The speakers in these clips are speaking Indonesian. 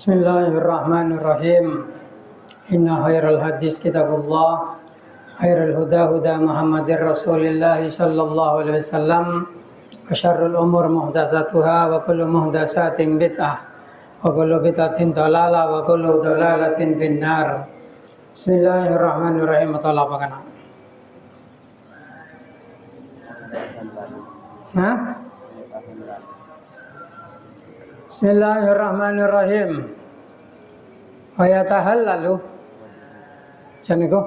Bismillahirrahmanirrahim. Inna khairal hadis kitabullah, khairal huda huda Muhammadir Rasulillah sallallahu alaihi wasallam, wa syarrul umur muhdatsatuha wa kullu muhdatsatin bid'ah wa kullu bid'atin dhalalah wa kullu dhalalatin finnar. Bismillahirrahmanirrahim. Bismillahirrahmanirrahim. Wa yatahallalu janiku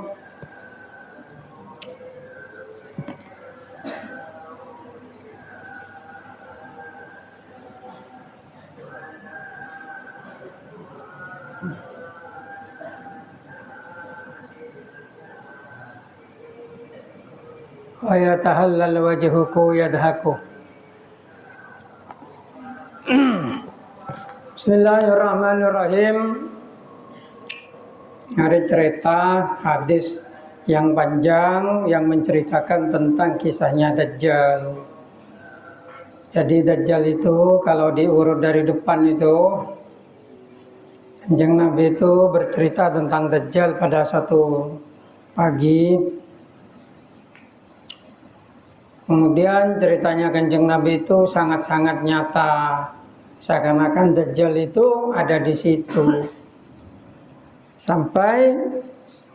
wa yatahallal wajhuku yadhaku. Bismillahirrahmanirrahim. Hari cerita hadis yang panjang yang menceritakan tentang kisahnya Dajjal. Jadi Dajjal itu kalau diurut dari depan itu, Kanjeng Nabi itu bercerita tentang Dajjal pada satu pagi. Kemudian ceritanya Kanjeng Nabi itu sangat-sangat nyata. Seakan-akan Dajjal itu ada di situ. Sampai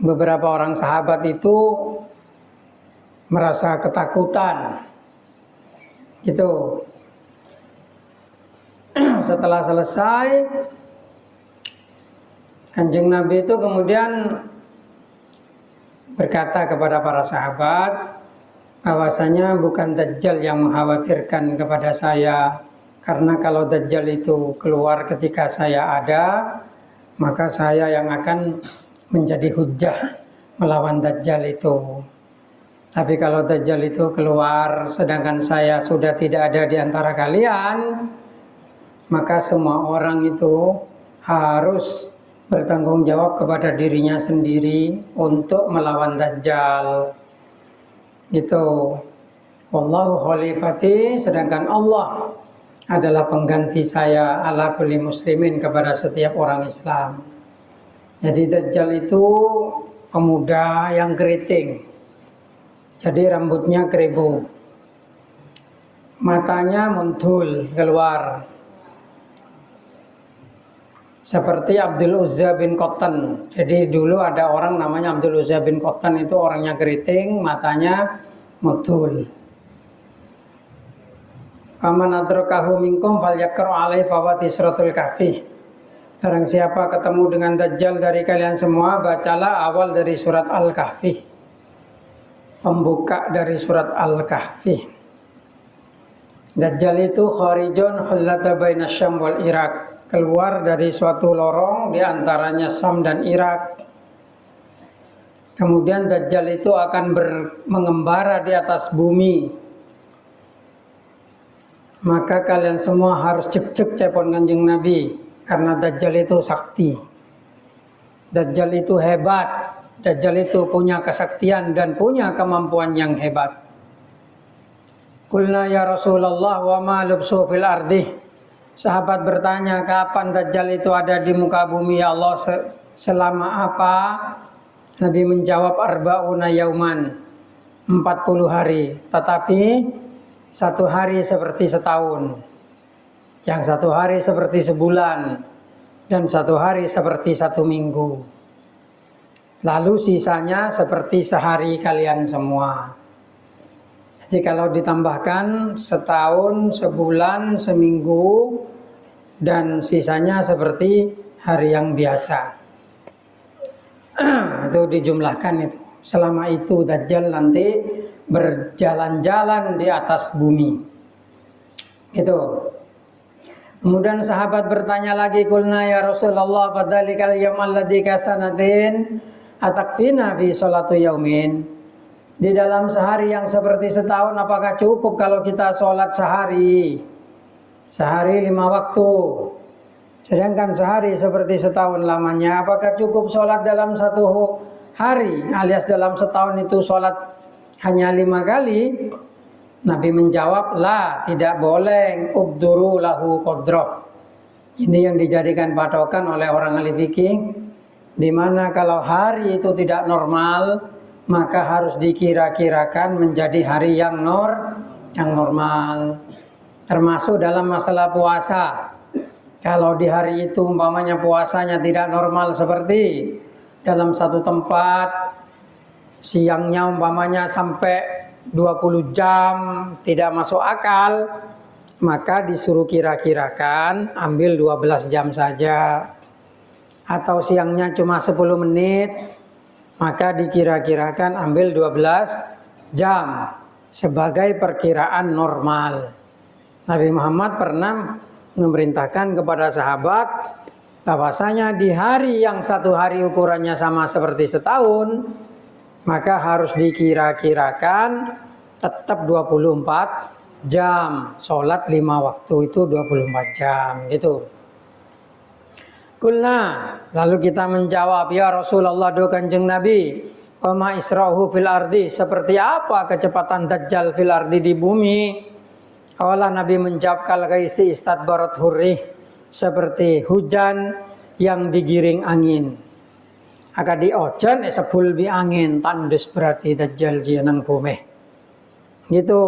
beberapa orang sahabat itu merasa ketakutan. Gitu. Setelah selesai, Kanjeng Nabi itu kemudian berkata kepada para sahabat bahwasanya bukan Dajjal yang mengkhawatirkan kepada saya. Karena kalau Dajjal itu keluar ketika saya ada, maka saya yang akan menjadi hujjah melawan Dajjal itu. Tapi kalau Dajjal itu keluar sedangkan saya sudah tidak ada di antara kalian, maka semua orang itu harus bertanggung jawab kepada dirinya sendiri untuk melawan Dajjal. Gitu. Wallahu khalifati, sedangkan Allah adalah pengganti saya ala kulli muslimin kepada setiap orang Islam. Jadi Dajjal itu pemuda yang keriting. Jadi rambutnya keribu. Matanya muntul keluar. Seperti Abdul Uzza bin Qattan. Jadi dulu ada orang namanya Abdul Uzza bin Qattan, itu orangnya keriting, matanya muntul. Faman adrakahu minkum falyaqra alaihi fawati suratul kahfi. Barang siapa ketemu dengan Dajjal dari kalian semua, bacalah awal dari surat Al-Kahfi. Pembuka dari surat Al-Kahfi. Dajjal itu kharijun khullata baina Syam wal Irak. Keluar dari suatu lorong di antaranya Syam dan Irak. Kemudian Dajjal itu akan mengembara di atas bumi. Maka kalian semua harus cek-cek cepon Kanjeng Nabi, karena Dajjal itu sakti. Dajjal itu hebat. Dajjal itu punya kesaktian dan punya kemampuan yang hebat. Qulna ya Rasulullah wa ma lubsu fil ardi. Sahabat bertanya, kapan Dajjal itu ada di muka bumi ya Allah, selama apa? Nabi menjawab arba'una yauman, 40 hari. Tetapi satu hari seperti setahun, yang satu hari seperti sebulan, dan satu hari seperti satu minggu. Lalu sisanya seperti sehari kalian semua. Jadi kalau ditambahkan setahun, sebulan, seminggu, dan sisanya seperti hari yang biasa. Itu dijumlahkan itu. Selama itu Dajjal nanti berjalan-jalan di atas bumi. Itu. Kemudian sahabat bertanya lagi, qulna ya Rasulullah fadzalikal yaumal ladzi kasanatin atakfina fi sholatu yaumin. Di dalam sehari yang seperti setahun, apakah cukup kalau kita sholat sehari? Sehari 5 waktu. Sedangkan sehari seperti setahun lamanya, apakah cukup sholat dalam satu hari? Alias dalam setahun itu sholat hanya 5 kali. Nabi menjawab, la, tidak boleh, uqduru lahu qadroh. Ini yang dijadikan patokan oleh orang ahli fikih, di mana kalau hari itu tidak normal, maka harus dikira-kirakan menjadi hari yang normal. Termasuk dalam masalah puasa. Kalau di hari itu umpamanya puasanya tidak normal seperti dalam satu tempat, siangnya umpamanya sampai 20 jam tidak masuk akal, maka disuruh kira-kirakan ambil 12 jam saja. Atau siangnya cuma 10 menit, maka dikira-kirakan ambil 12 jam sebagai perkiraan normal. Nabi Muhammad pernah memerintahkan kepada sahabat bahwasanya di hari yang satu hari ukurannya sama seperti setahun, maka harus dikira-kirakan tetap 24 jam. Sholat 5 waktu itu 24 jam gitu. Kulna, lalu kita menjawab, ya Rasulullah, do Kanjeng Nabi, wama israhu fil ardi, seperti apa kecepatan Dajjal fil ardi di bumi? Qala, Nabi menjawab, kal ghaisi istadbarat hurrih, seperti hujan yang digiring angin. Aka di ojan sebul bi angin, tandus berarti Dajjal jeneng bumi. Gitu.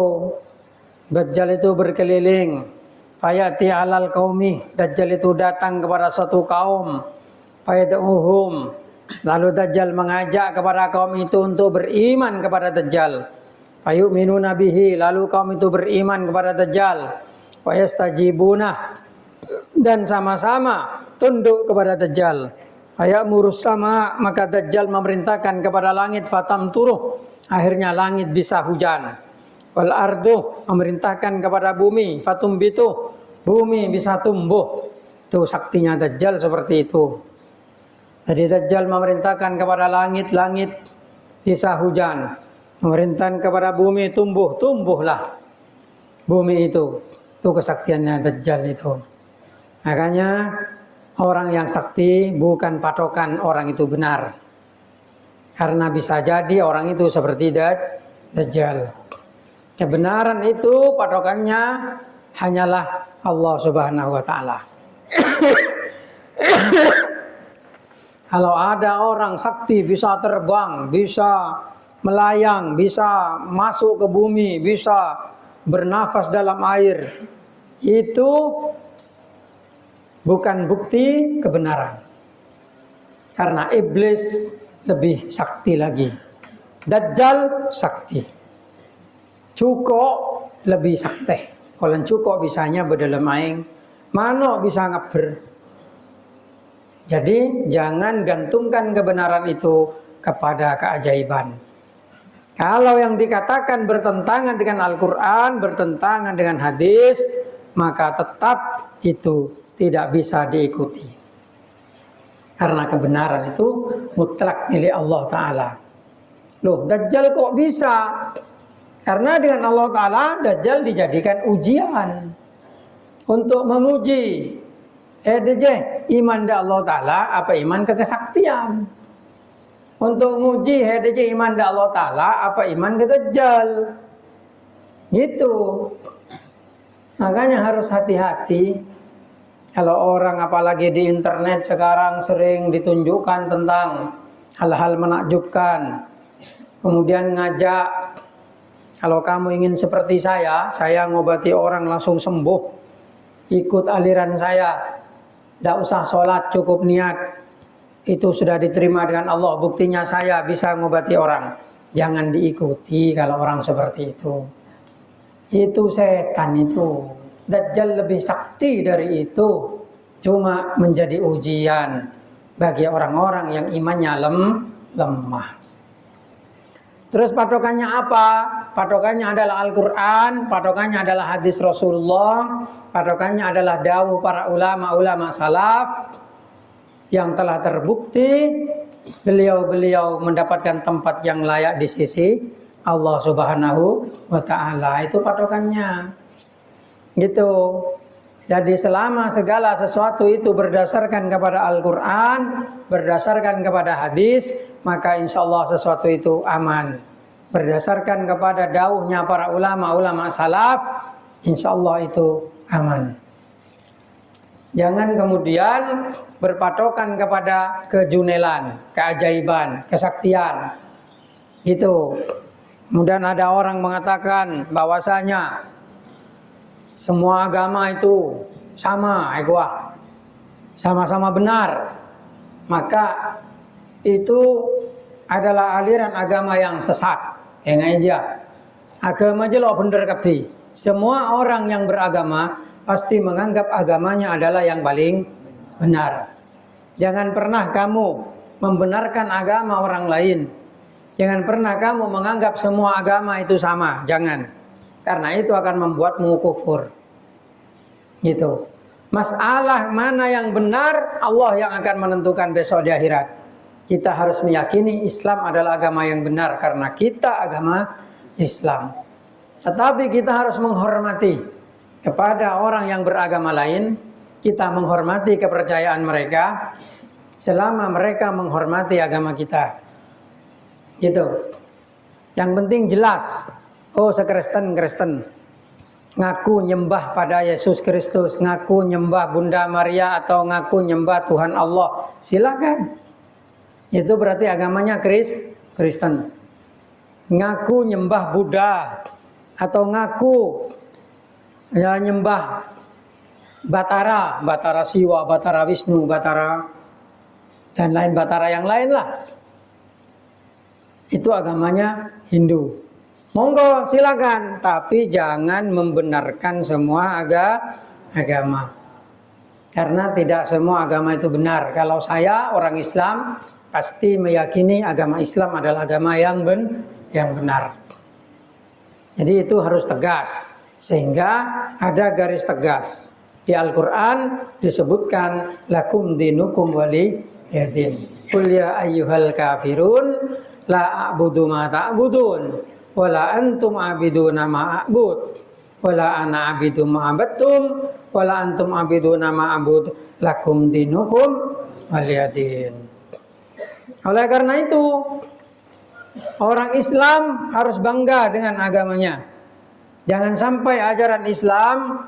Dajjal itu berkeliling. Fayati alal qaumi, Dajjal itu datang kepada suatu kaum. Fayad'uhum, lalu Dajjal mengajak kepada kaum itu untuk beriman kepada Dajjal. Fayu'minu nabihi, lalu kaum itu beriman kepada Dajjal. Fayastajibuna, dan sama-sama tunduk kepada Dajjal. Fayamurus sama, maka Dajjal memerintahkan kepada langit fatam turuh, akhirnya langit bisa hujan. Wal ardu, memerintahkan kepada bumi fatumbitu, bumi bisa tumbuh. Itu saktinya Dajjal seperti itu. Jadi Dajjal memerintahkan kepada langit, langit bisa hujan. Memerintahkan kepada bumi tumbuhlah bumi itu. Itu kesaktiannya Dajjal itu. Makanya orang yang sakti bukan patokan orang itu benar. Karena bisa jadi orang itu seperti Dajjal. Kebenaran itu patokannya hanyalah Allah Subhanahu wa Ta'ala. Kalau ada orang sakti bisa terbang, bisa melayang, bisa masuk ke bumi, bisa bernafas dalam air, itu bukan bukti kebenaran. Karena iblis lebih sakti lagi. Dajjal sakti. Cuko lebih sakti. Kalau cuko bisanya berdalam aing, mano bisa ngeber. Jadi jangan gantungkan kebenaran itu kepada keajaiban. Kalau yang dikatakan bertentangan dengan Al-Quran, bertentangan dengan hadis, maka tetap itu tidak bisa diikuti. Karena kebenaran itu mutlak milik Allah Ta'ala. Loh, Dajjal kok bisa? Karena dengan Allah Ta'ala Dajjal dijadikan ujian untuk menguji iman da Allah Ta'ala apa iman ke kesaktian. Untuk menguji iman da Allah Ta'ala apa iman ke Dajjal. Gitu. Makanya harus hati-hati. Kalau orang apalagi di internet sekarang sering ditunjukkan tentang hal-hal menakjubkan. Kemudian ngajak, kalau kamu ingin seperti saya ngobati orang langsung sembuh. Ikut aliran saya. Tidak usah sholat, cukup niat. Itu sudah diterima dengan Allah. Buktinya saya bisa ngobati orang. Jangan diikuti kalau orang seperti itu. Itu setan itu. Dajjal lebih sakti dari itu. Cuma menjadi ujian bagi orang-orang yang imannya lemah. Terus patokannya apa? Patokannya adalah Al-Quran, patokannya adalah hadis Rasulullah, patokannya adalah dawuh para ulama-ulama salaf yang telah terbukti beliau-beliau mendapatkan tempat yang layak di sisi Allah Subhanahu wa Ta'ala. Itu patokannya. Gitu. Jadi selama segala sesuatu itu berdasarkan kepada Al-Quran, berdasarkan kepada hadis, maka insya Allah sesuatu itu aman. Berdasarkan kepada dawuhnya para ulama-ulama salaf, insya Allah itu aman. Jangan kemudian berpatokan kepada kejunelan, keajaiban, kesaktian. Gitu. Kemudian ada orang mengatakan bahwasanya semua agama itu sama, sama-sama benar. Maka itu adalah aliran agama yang sesat. Yang aja. Agama aja lo bener kabeh. Semua orang yang beragama pasti menganggap agamanya adalah yang paling benar. Jangan pernah kamu membenarkan agama orang lain. Jangan pernah kamu menganggap semua agama itu sama, jangan. Karena itu akan membuatmu kufur. Gitu. Masalah mana yang benar, Allah yang akan menentukan besok di akhirat. Kita harus meyakini Islam adalah agama yang benar karena kita agama Islam. Tetapi kita harus menghormati kepada orang yang beragama lain. Kita menghormati kepercayaan mereka selama mereka menghormati agama kita. Gitu. Yang penting jelas. Oh, Kristen ngaku nyembah pada Yesus Kristus, ngaku nyembah Bunda Maria atau ngaku nyembah Tuhan Allah. Silakan. Itu berarti agamanya Kristen. Ngaku nyembah Buddha atau ngaku ya nyembah Batara Siwa, Batara Wisnu, Batara dan lain Batara yang lain lah. Itu agamanya Hindu. Monggo silakan, tapi jangan membenarkan semua agama. Karena tidak semua agama itu benar. Kalau saya orang Islam pasti meyakini agama Islam adalah agama yang benar. Jadi itu harus tegas, sehingga ada garis tegas. Di Al-Qur'an disebutkan lakum dinukum waliyadin. Qul ya ayyuhal kafirun la a'budu ma ta'budun wala antum a'biduna ma a'bud wala ana a'bidu ma abattum wala antum a'biduna ma a'bud lakum dinukum waliyadin. Oleh karena itu orang Islam harus bangga dengan agamanya. Jangan sampai ajaran Islam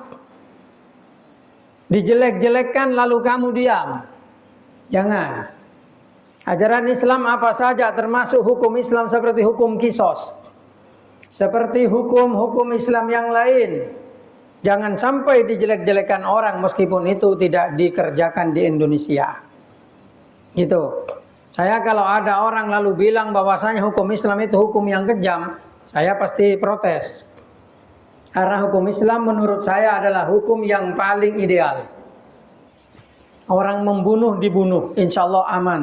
dijelek-jelekkan lalu kamu diam. Jangan. Ajaran Islam apa saja termasuk hukum Islam seperti hukum kisos. Seperti hukum-hukum Islam yang lain. Jangan sampai dijelek-jelekan orang meskipun itu tidak dikerjakan di Indonesia. Gitu. Saya kalau ada orang lalu bilang bahwasanya hukum Islam itu hukum yang kejam, saya pasti protes. Karena hukum Islam menurut saya adalah hukum yang paling ideal. Orang membunuh dibunuh, insya Allah aman.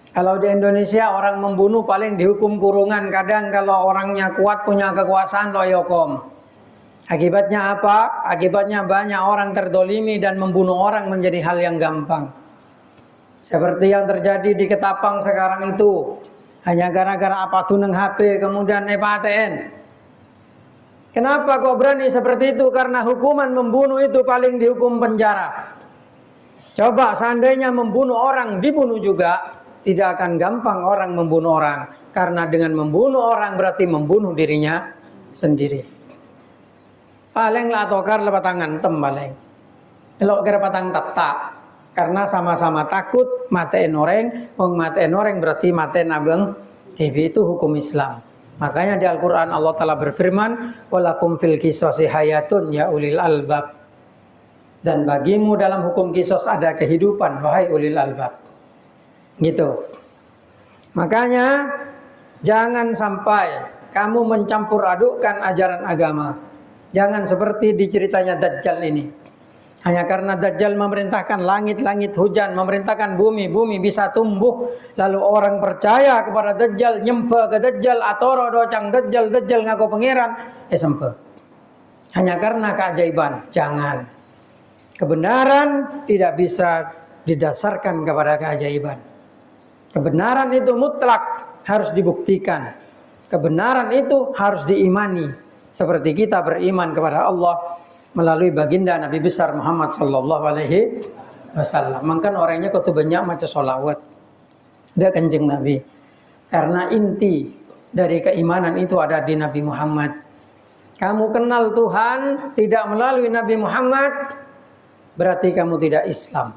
Kalau di Indonesia orang membunuh paling dihukum kurungan. Kadang kalau orangnya kuat punya kekuasaan loyokom. Akibatnya apa? Akibatnya banyak orang terdolimi dan membunuh orang menjadi hal yang gampang. Seperti yang terjadi di Ketapang sekarang itu. Hanya gara-gara apa tuneng HP kemudian EPATN. Kenapa kok berani seperti itu? Karena hukuman membunuh itu paling dihukum penjara. Coba seandainya membunuh orang dibunuh juga. Tidak akan gampang orang membunuh orang. Karena dengan membunuh orang berarti membunuh dirinya sendiri. Paling lah tokar lepas tangan tem paling. Kalau kira patang tak. Karena sama-sama takut matiin orang. Matiin orang berarti matiin abang. TV itu hukum Islam. Makanya di Al-Quran Allah Ta'ala berfirman. Walakum fil qisasi hayatun ya ulil albab. Dan bagimu dalam hukum kisos ada kehidupan. Wahai ulil albab. Gitu. Makanya jangan sampai kamu mencampur adukkan ajaran agama. Jangan seperti di ceritanya Dajjal ini. Hanya karena Dajjal memerintahkan langit-langit hujan, memerintahkan bumi bisa tumbuh, lalu orang percaya kepada Dajjal, nyembah ke Dajjal, atoro docang Dajjal ngaku pangeran, sempet. Hanya karena keajaiban. Jangan. Kebenaran tidak bisa didasarkan kepada keajaiban. Kebenaran itu mutlak harus dibuktikan. Kebenaran itu harus diimani. Seperti kita beriman kepada Allah melalui baginda Nabi besar Muhammad sallallahu alaihi wasallam. Mangkan orangnya kutu banyak maca sholawat. Dia kanjeng Nabi. Karena inti dari keimanan itu ada di Nabi Muhammad. Kamu kenal Tuhan tidak melalui Nabi Muhammad, berarti kamu tidak Islam.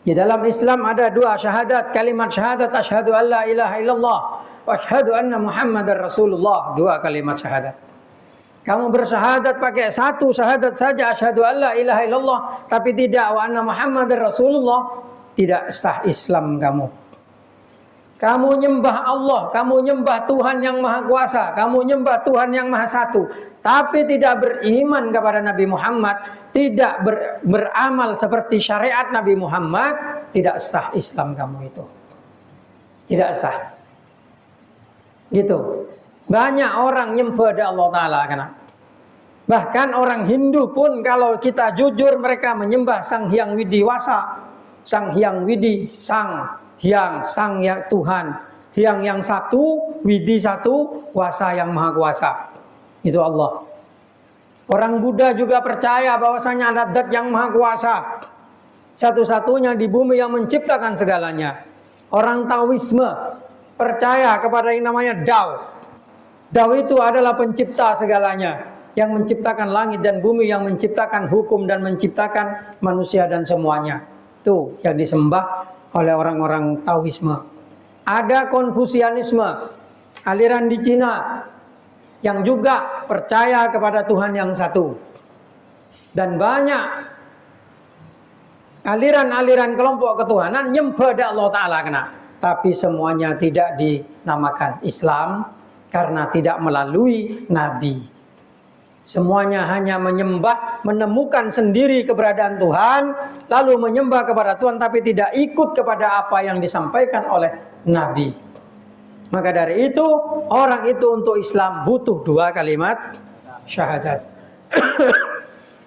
Di dalam Islam ada dua syahadat, kalimat syahadat asyhadu an la ilaha illallah wa asyhadu anna Muhammadar Rasulullah, dua kalimat syahadat. Kamu bersyahadat pakai satu syahadat saja, asyhadu an la ilaha illallah, tapi tidak wa anna Muhammadar Rasulullah, tidak sah Islam kamu. Kamu nyembah Allah, kamu nyembah Tuhan yang Maha Kuasa, kamu nyembah Tuhan yang Maha Satu, tapi tidak beriman kepada Nabi Muhammad, tidak beramal seperti syariat Nabi Muhammad, tidak sah Islam kamu itu. Tidak sah. Gitu. Banyak orang nyembah Allah Ta'ala karena bahkan orang Hindu pun kalau kita jujur mereka menyembah Sang Hyang Widiwasa, Sang Hyang Widi, Sang Hyang, Sang yang Tuhan, Hyang yang satu, Widi satu, Wasa yang Maha Kuasa. Itu Allah. Orang Buddha juga percaya bahwasanya ada zat yang Maha Kuasa, satu-satunya di bumi yang menciptakan segalanya. Orang Taoisme percaya kepada yang namanya Tao. Tao itu adalah pencipta segalanya, yang menciptakan langit dan bumi, yang menciptakan hukum dan menciptakan manusia dan semuanya. Itu yang disembah oleh orang-orang Taoisme. Ada Konfusianisme, aliran di Cina, yang juga percaya kepada Tuhan yang satu. Dan banyak aliran-aliran kelompok ketuhanan nyembah Allah Ta'ala kena. Tapi semuanya tidak dinamakan Islam karena tidak melalui Nabi. Semuanya hanya menyembah, menemukan sendiri keberadaan Tuhan, lalu menyembah kepada Tuhan, tapi tidak ikut kepada apa yang disampaikan oleh Nabi. Maka dari itu, orang itu untuk Islam butuh dua kalimat syahadat.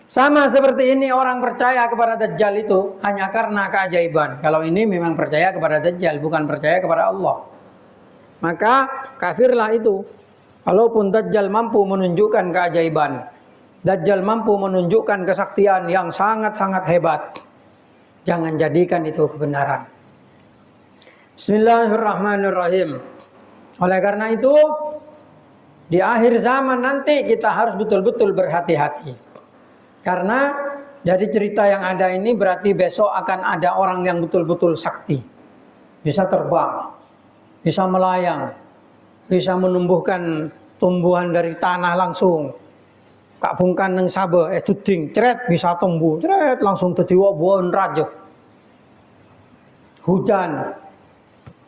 Sama seperti ini orang percaya kepada Dajjal itu hanya karena keajaiban. Kalau ini memang percaya kepada Dajjal, bukan percaya kepada Allah, maka kafirlah itu. Walaupun Dajjal mampu menunjukkan keajaiban, Dajjal mampu menunjukkan kesaktian yang sangat-sangat hebat, jangan jadikan itu kebenaran. Bismillahirrahmanirrahim. Oleh karena itu, di akhir zaman nanti kita harus betul-betul berhati-hati. Karena dari cerita yang ada ini berarti besok akan ada orang yang betul-betul sakti. Bisa terbang, bisa melayang, bisa menumbuhkan tumbuhan dari tanah langsung. Kak bungkan neng sabe tuding cret bisa tumbuh cret langsung dadi wong raja. Hujan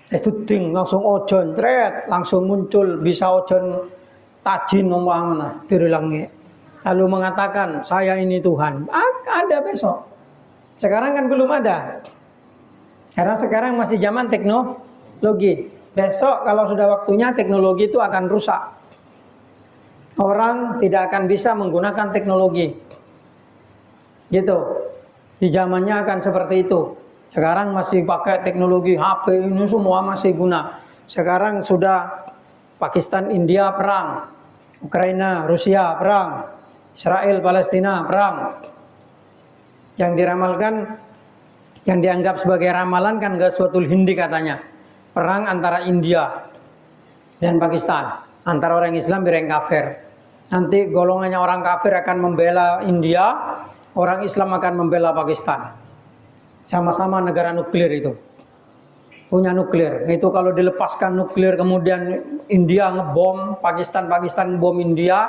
tuding langsung ojon cret langsung muncul, bisa ojon tajin umpamanya dari langit. Lalu mengatakan saya ini Tuhan. Ada besok. Sekarang kan belum ada. Karena sekarang masih zaman teknologi. Besok kalau sudah waktunya teknologi itu akan rusak. Orang tidak akan bisa menggunakan teknologi. Gitu. Di zamannya akan seperti itu. Sekarang masih pakai teknologi HP ini semua masih guna. Sekarang sudah Pakistan India perang, Ukraina Rusia perang, Israel Palestina perang. Yang diramalkan, yang dianggap sebagai ramalan kan Ghazwatul Hindi katanya. Perang antara India dan Pakistan, antara orang Islam dan orang kafir. Nanti golongannya orang kafir akan membela India, orang Islam akan membela Pakistan. Sama-sama negara nuklir itu, punya nuklir. Itu kalau dilepaskan nuklir kemudian India ngebom Pakistan, Pakistan ngebom India,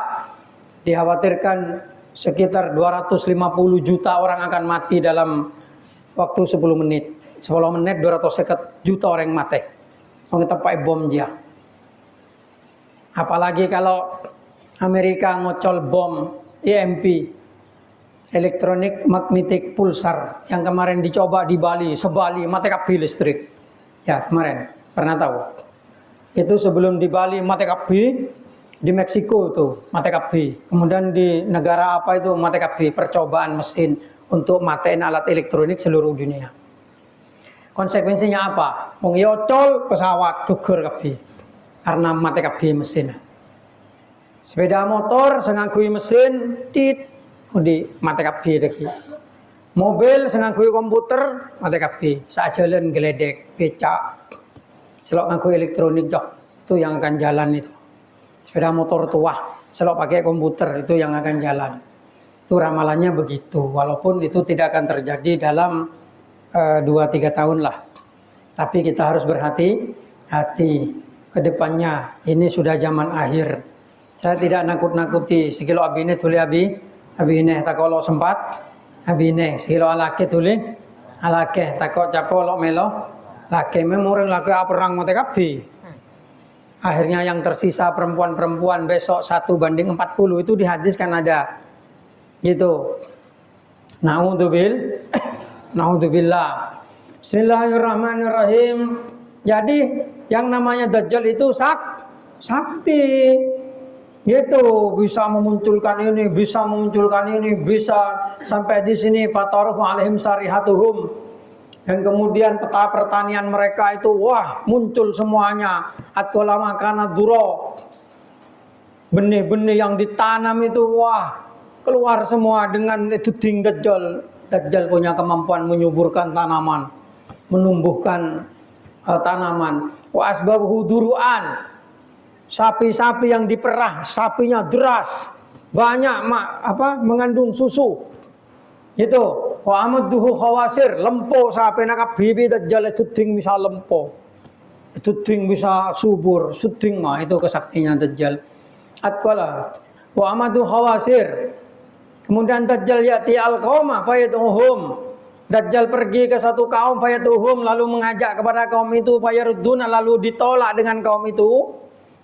dikhawatirkan sekitar 250 juta orang akan mati dalam waktu 10 menit. 10 menit 250 juta orang mati. Kita pakai bom dia. Apalagi kalau Amerika ngocol bom EMP, Electronic Magnetic Pulsar, yang kemarin dicoba di Bali, sebali mati kabeh listrik. Ya kemarin pernah tahu. Itu sebelum di Bali mati kabeh, di Meksiko itu mati kabeh. Kemudian di negara apa itu mati kabeh, percobaan mesin untuk matiin alat elektronik seluruh dunia. Konsekuensinya apa? Wong yocol pesawat gugur kabeh karena mati kabeh mesin. Sepeda motor senganggo mesin tit di mati kabeh lagi. Mobil senganggo komputer mati kabeh. Sak jalan geledek, becak. Selok nganggo elektronik dok, itu yang akan jalan itu. Sepeda motor tua, selok pakai komputer itu yang akan jalan. Itu ramalannya begitu, walaupun itu tidak akan terjadi dalam 2-3 tahun lah. Tapi kita harus berhati-hati ke depannya. Ini sudah zaman akhir. Saya tidak nakut-nakuti. Sekilo abine tuli abine takolo sempat abine sekilo alake tuli alake takok capo lo melo lake memoreng lake perang mate kabi. Akhirnya yang tersisa perempuan-perempuan besok 1:40 itu dihadiskan ada. Gitu. Naudzubillah. Bismillahirrahmanirrahim. Jadi yang namanya Dajjal itu sakti. Gitu, bisa memunculkan ini, bisa sampai di sini fataruhu alaihim sarihatuhum. Dan kemudian peta pertanian mereka itu wah, muncul semuanya. Atwalama kana duro. Benih-benih yang ditanam itu wah, keluar semua dengan itu ding Dajjal. Dajjal punya kemampuan menyuburkan tanaman, menumbuhkan tanaman. Wa asbabuhu duruan. Sapi-sapi yang diperah, sapinya deras, banyak mengandung susu. Itu. Wa amadduhu khawasir, lempo sapi nak bibi Dajjal itu ding bisa lempo. Itu ding bisa subur, suding mah itu kesaktinya Dajjal. Atqala wa amadu khawasir. Kemudian Dajjal yati al-qauma fayatuhum. Dajjal pergi ke satu kaum fayatuhum lalu mengajak kepada kaum itu fayarudduna lalu ditolak dengan kaum itu.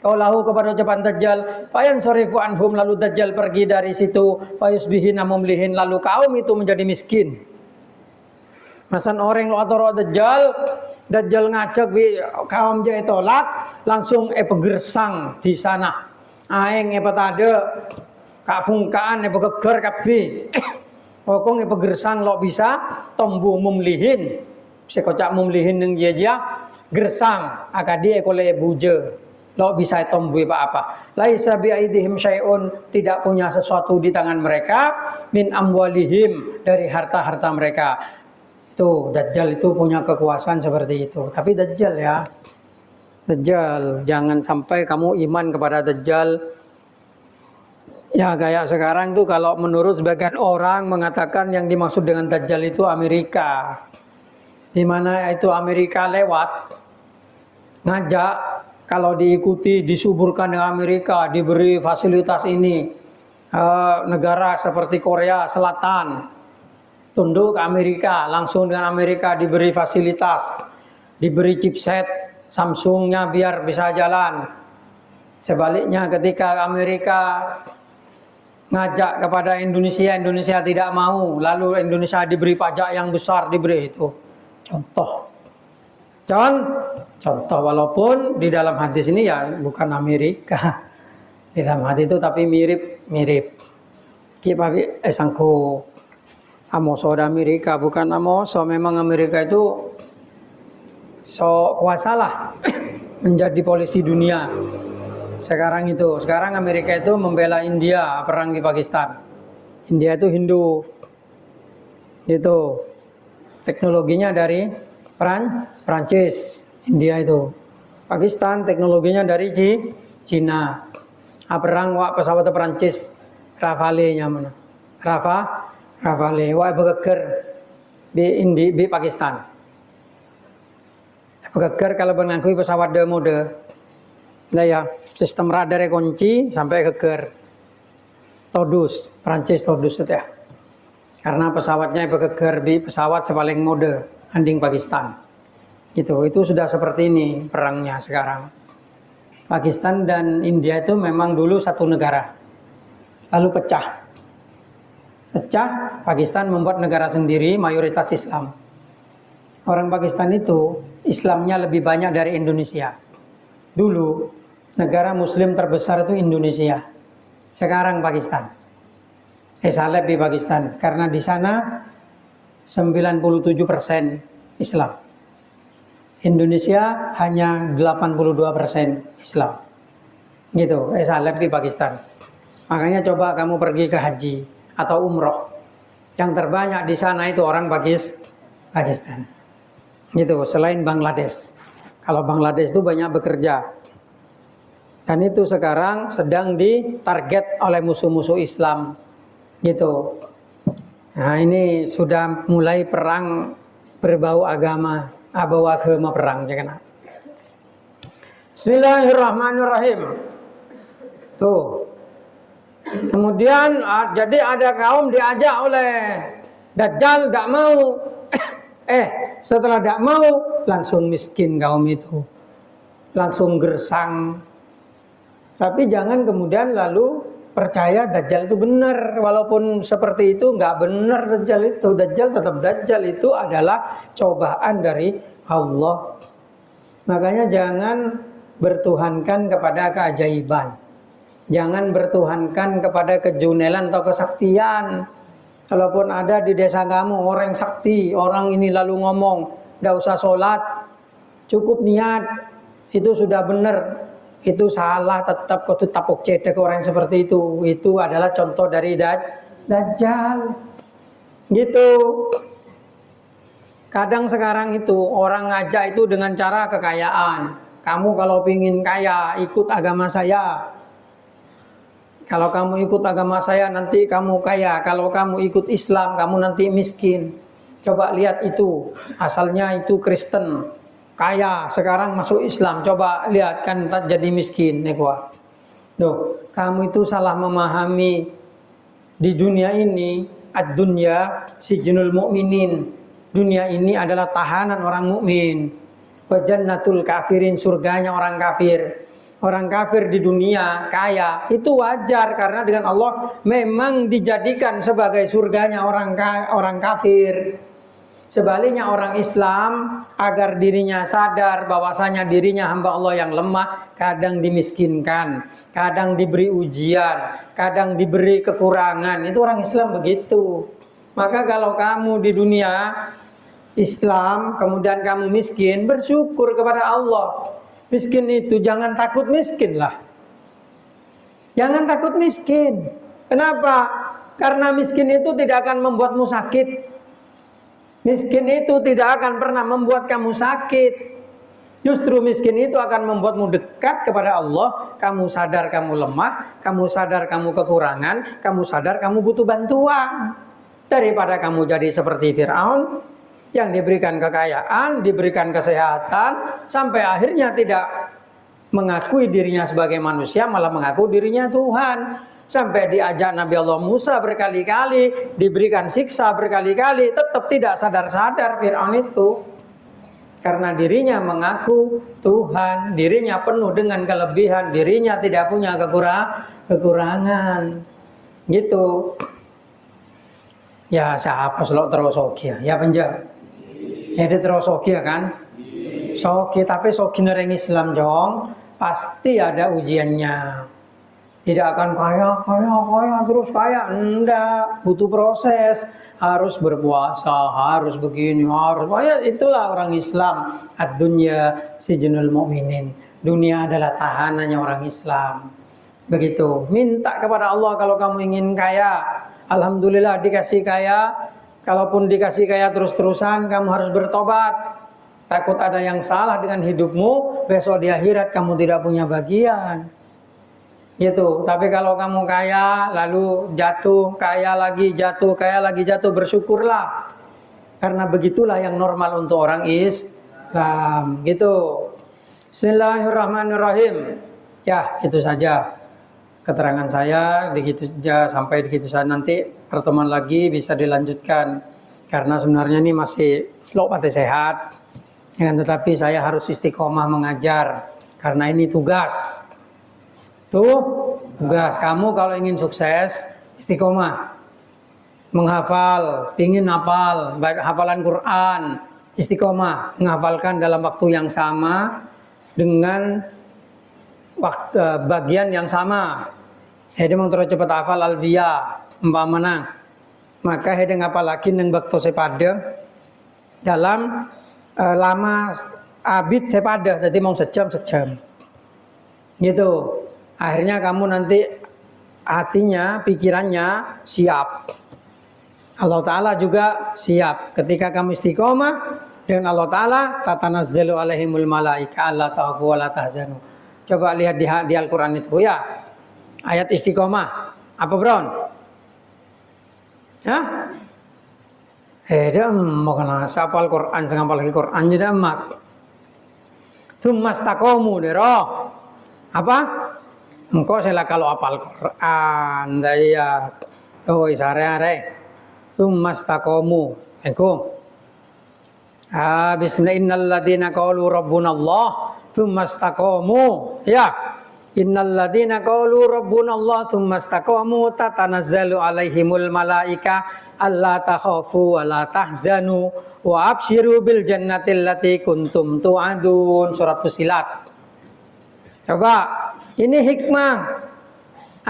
Kaulahu kepada ucapan Dajjal fayan sorifu anhum lalu Dajjal pergi dari situ fayusbihina mumlihin lalu kaum itu menjadi miskin. Masan orang lo atau Dajjal ngajak kaum dia tolak langsung pegersang di sana. Aeng petade kapungkaan pegeger kabeh. Pokoknya pegersang lo bisa tombu mumlihin. Sekocak mumlihin neng jeja gersang akadi ekole buje. Lo bisa tombu apa-apa. Laisa bi aidihim syai'un, tidak punya sesuatu di tangan mereka min amwalihim dari harta-harta mereka. Itu Dajjal itu punya kekuasaan seperti itu. Tapi Dajjal ya. Dajjal, jangan sampai kamu iman kepada Dajjal. Ya kayak sekarang tuh kalau menurut sebagian orang mengatakan yang dimaksud dengan Dajjal itu Amerika. Di mana itu Amerika lewat ngajak kalau diikuti disuburkan dengan Amerika, diberi fasilitas ini. Negara seperti Korea Selatan tunduk ke Amerika, langsung dengan Amerika diberi fasilitas, diberi chipset Samsungnya biar bisa jalan. Sebaliknya ketika Amerika ngajak kepada Indonesia, Indonesia tidak mau, lalu Indonesia diberi pajak yang besar, diberi itu. Contoh walaupun di dalam hadis ini ya bukan Amerika. Di dalam hadis itu tapi mirip. Kipabi esangku amoso da Amerika bukan amoso, memang Amerika itu so kuasalah menjadi polisi dunia. Sekarang Amerika itu membela India perang di Pakistan. India itu Hindu. Itu teknologinya dari Prancis. India itu. Pakistan teknologinya dari Cina. Perang pesawat Prancis Rafale-nya mana? Rafale begeger di Pakistan. Begeger kalau mengakui pesawat mode. Nah ya, sistem radar kunci sampai geger. Todus, Prancis Todus itu ya. Karena pesawatnya begeger di pesawat sepaling mode anding Pakistan. Gitu, itu sudah seperti ini perangnya sekarang. Pakistan dan India itu memang dulu satu negara. Lalu pecah. Pakistan membuat negara sendiri mayoritas Islam. Orang Pakistan itu Islamnya lebih banyak dari Indonesia. Dulu negara muslim terbesar itu Indonesia. Sekarang Pakistan. Salib di Pakistan karena di sana 97% Islam. Indonesia hanya 82% Islam. Gitu, salib di Pakistan. Makanya coba kamu pergi ke haji atau umroh. Yang terbanyak di sana itu orang Pakistan. Gitu, selain Bangladesh. Kalau Bangladesh itu banyak bekerja. Dan itu sekarang sedang ditarget oleh musuh-musuh Islam. Gitu. Nah ini sudah mulai perang berbau agama, bau agama perang, jangan. Bismillahirrahmanirrahim. Tuh. Kemudian jadi ada kaum diajak oleh Dajjal, tidak mau. Setelah tidak mau, langsung miskin kaum itu, langsung gersang. Tapi jangan kemudian lalu percaya Dajjal itu benar, walaupun seperti itu nggak benar Dajjal itu. Dajjal tetap Dajjal, itu adalah cobaan dari Allah. Makanya jangan bertuhankan kepada keajaiban, jangan bertuhankan kepada kejunelan atau kesaktian. Kalaupun ada di desa kamu orang sakti, orang ini lalu ngomong, nggak usah sholat, cukup niat, itu sudah benar. Itu salah, tetap kau tapuk cedek orang seperti itu. Itu adalah contoh dari Dajjal. Gitu. Kadang sekarang itu orang ngajak itu dengan cara kekayaan. Kamu kalau ingin kaya, ikut agama saya. Kalau kamu ikut agama saya nanti kamu kaya. Kalau kamu ikut Islam kamu nanti miskin. Coba lihat itu, asalnya itu Kristen, kaya, sekarang masuk Islam, coba lihat kan jadi miskin. Tuh, kamu itu salah memahami. Di dunia ini, ad-dunya sijnul mu'minin. Dunia ini adalah tahanan orang mukmin. Wa jannatul kafirin, surganya orang kafir. Orang kafir di dunia kaya, itu wajar karena dengan Allah memang dijadikan sebagai surganya orang kafir. Sebaliknya orang Islam agar dirinya sadar bahwasanya dirinya hamba Allah yang lemah, kadang dimiskinkan, kadang diberi ujian, kadang diberi kekurangan. Itu orang Islam begitu. Maka kalau kamu di dunia Islam kemudian kamu miskin, bersyukur kepada Allah. Miskin itu jangan takut miskin lah. Jangan takut miskin. Kenapa? Karena miskin itu tidak akan membuatmu sakit. Miskin itu tidak akan pernah membuat kamu sakit. Justru miskin itu akan membuatmu dekat kepada Allah. Kamu sadar kamu lemah, kamu sadar kamu kekurangan, kamu sadar kamu butuh bantuan. Daripada kamu jadi seperti Fir'aun yang diberikan kekayaan, diberikan kesehatan, sampai akhirnya tidak mengakui dirinya sebagai manusia, malah mengaku dirinya Tuhan. Sampai diajak Nabi Allah Musa berkali-kali, diberikan siksa berkali-kali, tetap tidak sadar-sadar Fir'aun itu. Karena dirinya mengaku Tuhan, dirinya penuh dengan kelebihan, dirinya tidak punya kekurangan. Gitu. Ya siapa selok terus sogia, ya penjak. Jadi terus sogia kan? Sogi, tapi sogi nereng Islam jong, pasti ada ujiannya. Tidak akan kaya terus kaya, enggak, butuh proses, harus berpuasa, harus begini, harus, itulah orang Islam. Ad-dunya sijnul mu'minin, dunia adalah tahanannya orang Islam. Begitu, minta kepada Allah kalau kamu ingin kaya, alhamdulillah dikasih kaya. Kalaupun dikasih kaya terus-terusan, kamu harus bertobat. Takut ada yang salah dengan hidupmu, besok di akhirat kamu tidak punya bagian. Gitu. Tapi kalau kamu kaya lalu jatuh, kaya lagi jatuh, bersyukurlah. Karena begitulah yang normal untuk orang Islam. Gitu. Bismillahirrahmanirrahim. Ya, itu saja keterangan saya, begitu saja, sampai begitu saja. Nanti pertemuan lagi bisa dilanjutkan. Karena sebenarnya ini masih pati sehat. Tetapi saya harus istiqomah mengajar. Karena ini tugas. Tugas kamu kalau ingin sukses, istiqomah. Menghafal, ingin hafal, baik hafalan Quran, istiqomah, menghafalkan dalam waktu yang sama dengan bagian yang sama. Jadi mau terus cepat hafal alfiah, umpamana. Maka hede ngapal lagi neng waktu sepada dalam lama abid sepada, jadi mau sejam. Gitu. Akhirnya kamu nanti hatinya, pikirannya siap. Allah Ta'ala juga siap. Ketika kamu istiqomah dengan Allah Ta'ala, tatanazzalu alaihimul malaika alla tahfu wa la tahzanu. Coba lihat di Al-Quran itu ya. Ayat istiqomah. Apa Bron? Ya? Dia mau kena sapal Quran, sengapal lagi Quran jadi emak. Tsumastaqamu dero. Apa? Engkau sila kalau apal Quran, daya. Oh, isare-are. Tsumastaqamu. Engkau. Bismillah innal ladzina qalu rabbunallah tsumastaqamu. Ya. Innal ladzina qalu rabbunallah tsumastaqamu tatanazzalu alaihimul malaika alla takhafu wa la tahzanu wa absyiru bil jannati allati kuntum tu'adun. Surat Fussilat. Coba, ini hikmah.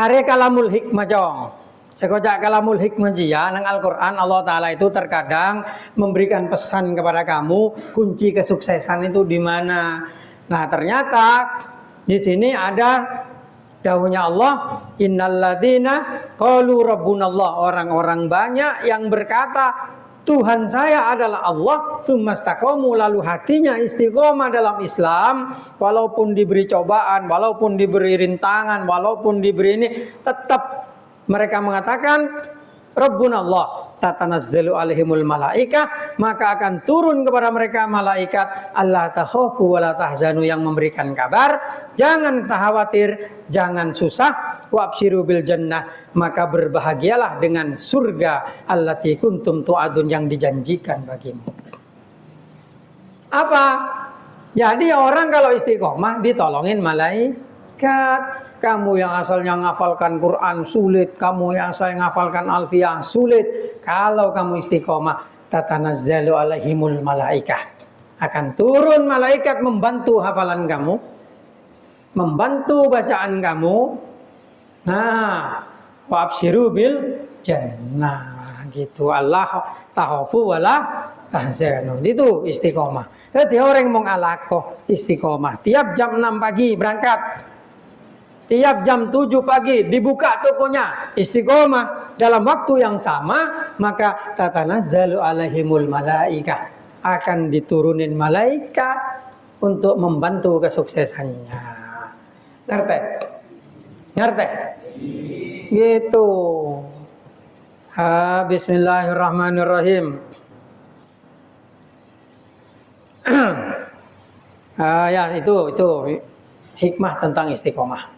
Are kalamul hikmah jong. Sekojak kalamul hikmah jia nang Al-Quran Allah Ta'ala itu terkadang memberikan pesan kepada kamu kunci kesuksesan itu di mana. Nah ternyata di sini ada dawuhnya Allah, innalladzina qalu rabbunallah, orang-orang banyak yang berkata Tuhan saya adalah Allah, tsumastaqamu, lalu hatinya istiqomah dalam Islam, walaupun diberi cobaan, walaupun diberi rintangan, walaupun diberi ini, tetap mereka mengatakan Rabbunallah, tatanazzalu alaihimul malaikah, maka akan turun kepada mereka malaikat alla takhafu wa la tahzanu, yang memberikan kabar jangan khawatir, jangan susah, wa absyiru bil jannah, maka berbahagialah dengan surga allati kuntum tu'adun, yang dijanjikan bagimu. Apa? Jadi orang kalau istiqomah ditolongin malaikat. Kamu yang asalnya ngafalkan Quran sulit, kamu yang asalnya ngafalkan Alfiyah sulit, kalau kamu istiqomah tatanazzalu alaihimul malaikah, akan turun malaikat membantu hafalan kamu, membantu bacaan kamu. Nah, wa absyiru bil jannah gitu. Allah takhafu wala tahzanu. Itu istiqomah. Jadi orang mau ngalakoh istiqomah, tiap jam 6 pagi berangkat, tiap jam 7 pagi dibuka tokonya, istiqomah dalam waktu yang sama, maka tatanazzalu alaihimul malaikah, akan diturunin malaikat untuk membantu kesuksesannya. Ngerti? Ngerti? Gitu. Bismillahirrahmanirrahim. Ya itu hikmah tentang istiqomah.